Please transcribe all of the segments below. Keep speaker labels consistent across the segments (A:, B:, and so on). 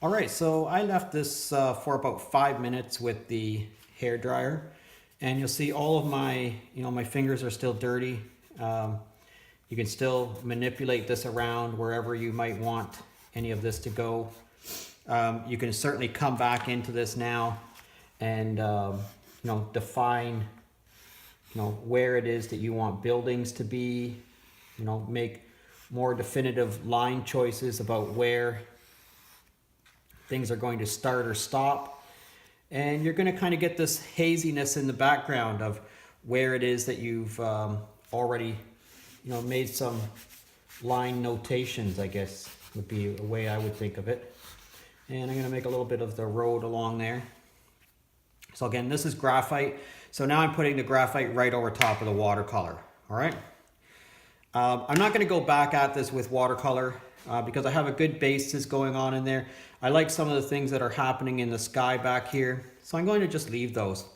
A: All right, so I left this for about 5 minutes with the hair dryer, and you'll see all of my, my fingers are still dirty. You can still manipulate this around wherever you might want any of this to go. You can certainly come back into this now and define where it is that you want buildings to be. Make more definitive line choices about where things are going to start or stop. And you're going to kind of get this haziness in the background of where it is that you've already, made some line notations, I guess would be a way I would think of it. And I'm going to make a little bit of the road along there. So again, this is graphite. So now I'm putting the graphite right over top of the watercolor. All right. I'm not going to go back at this with watercolor because I have a good basis going on in there. I like some of the things that are happening in the sky back here, so I'm going to just leave those.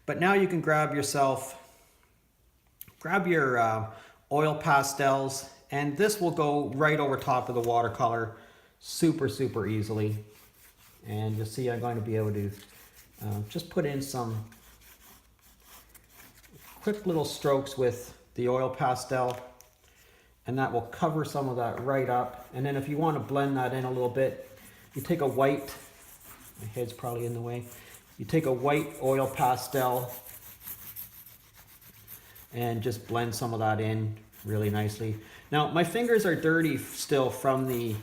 A: But now you can grab your oil pastels, and this will go right over top of the watercolor super easily. And you'll see I'm going to be able to just put in some quick little strokes with the oil pastel, and that will cover some of that right up. And then if you want to blend that in a little bit, you take a white, my head's probably in the way, you take a white oil pastel and just blend some of that in really nicely. Now my fingers are dirty still from the,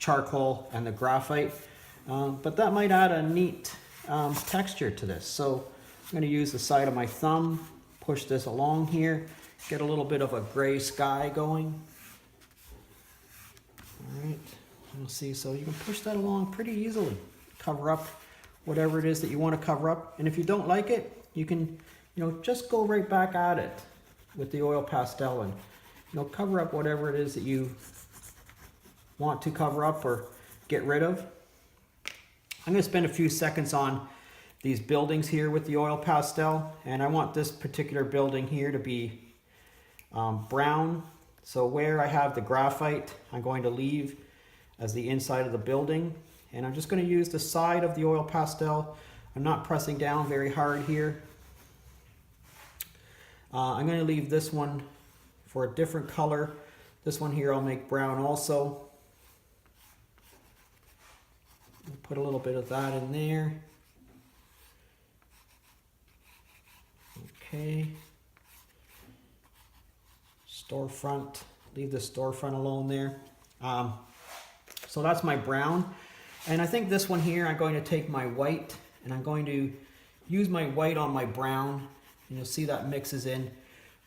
A: charcoal and the graphite, but that might add a neat texture to this. So I'm going to use the side of my thumb, push this along here, get a little bit of a gray sky going. All right, you'll see, so you can push that along pretty easily. Cover up whatever it is that you want to cover up. And if you don't like it, you can, just go right back at it with the oil pastel and, cover up whatever it is that you want to cover up or get rid of. I'm going to spend a few seconds on these buildings here with the oil pastel, and I want this particular building here to be brown. So where I have the graphite, I'm going to leave as the inside of the building, and I'm just going to use the side of the oil pastel. I'm not pressing down very hard here. I'm going to leave this one for a different color. This one here I'll make brown also. Put a little bit of that in there. Okay. Storefront, leave the storefront alone there. So that's my brown. And I think this one here, I'm going to take my white and I'm going to use my white on my brown. And you'll see that mixes in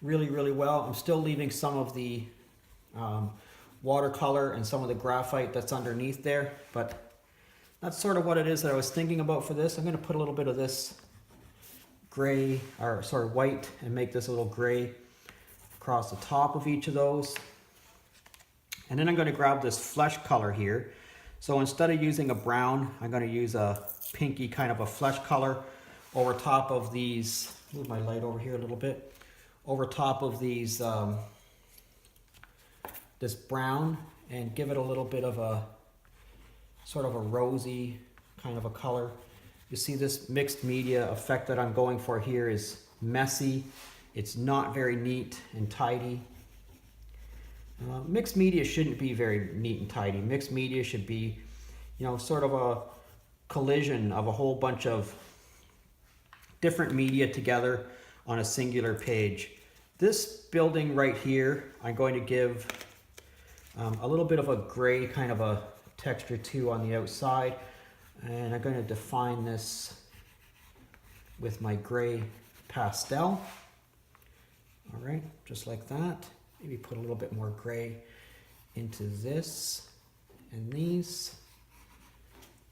A: really well. I'm still leaving some of the watercolor and some of the graphite that's underneath there, but that's sort of what it is that I was thinking about for this. I'm going to put a little bit of this gray, or sorry, white, and make this a little gray across the top of each of those. And then I'm going to grab this flesh color here. So instead of using a brown, I'm going to use a pinky kind of a flesh color over top of these. Move my light over here a little bit. Over top of these, this brown, and give it a little bit of a sort of a rosy kind of a color. You see this mixed media effect that I'm going for here is messy. It's not very neat and tidy. Mixed media shouldn't be very neat and tidy. Mixed media should be, sort of a collision of a whole bunch of different media together on a singular page. This building right here, I'm going to give a little bit of a gray kind of a texture too on the outside. And I'm going to define this with my gray pastel. All right, just like that. Maybe put a little bit more gray into this and these.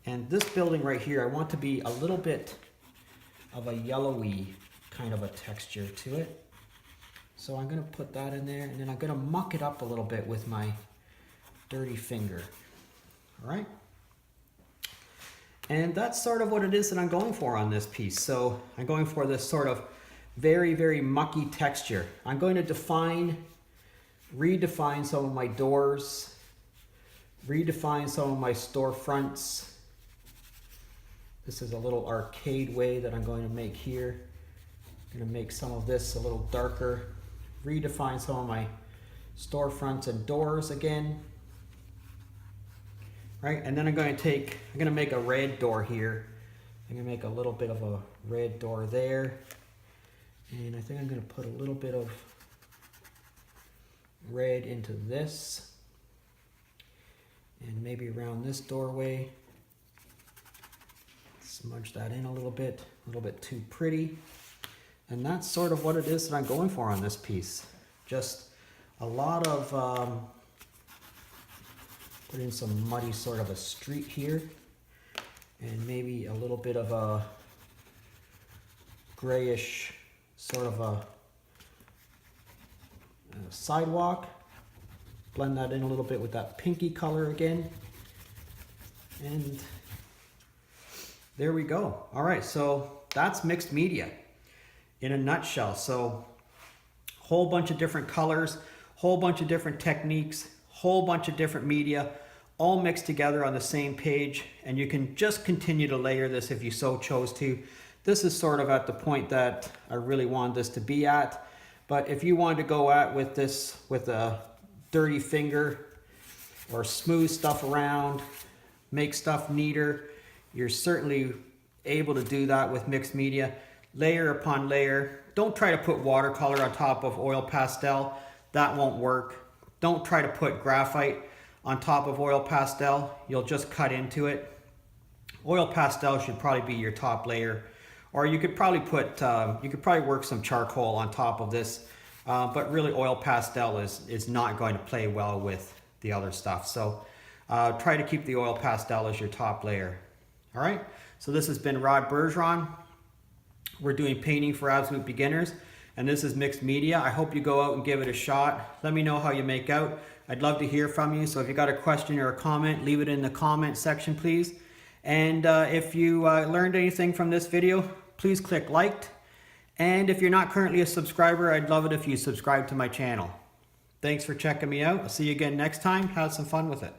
A: And this building right here, I want to be a little bit of a yellowy kind of a texture to it. So I'm going to put that in there, and then I'm going to muck it up a little bit with my dirty finger. All right. And that's sort of what it is that I'm going for on this piece. So I'm going for this sort of very mucky texture. I'm going to redefine some of my doors redefine some of my storefronts. This is a little arcade way that I'm going to make here. I'm going to make some of this a little darker. Redefine some of my storefronts and doors again. Right, and then I'm going to make a red door here. I'm going to make a little bit of a red door there. And I think I'm going to put a little bit of red into this. And maybe around this doorway. Smudge that in a little bit too pretty. And that's sort of what it is that I'm going for on this piece. Just a lot of, put in some muddy sort of a street here. And maybe a little bit of a grayish sort of a sidewalk. Blend that in a little bit with that pinky color again. And there we go. All right, so that's mixed media in a nutshell. So whole bunch of different colors, whole bunch of different techniques, whole bunch of different media, all mixed together on the same page. And you can just continue to layer this if you so chose to. This is sort of at the point that I really wanted this to be at. But if you wanted to go at with this with a dirty finger or smooth stuff around, make stuff neater, you're certainly able to do that with mixed media, layer upon layer. Don't try to put watercolor on top of oil pastel. That won't work. Don't try to put graphite on top of oil pastel. You'll just cut into it. Oil pastel should probably be your top layer. Or you could probably put, you could probably work some charcoal on top of this. But really oil pastel is not going to play well with the other stuff. So try to keep the oil pastel as your top layer. All right, so this has been Rod Bergeron. We're doing painting for absolute beginners, and this is mixed media. I hope you go out and give it a shot. Let me know how you make out. I'd love to hear from you. So if you got a question or a comment, leave it in the comment section, please. And if you learned anything from this video, please click liked. And if you're not currently a subscriber, I'd love it if you subscribe to my channel. Thanks for checking me out. I'll see you again next time. Have some fun with it.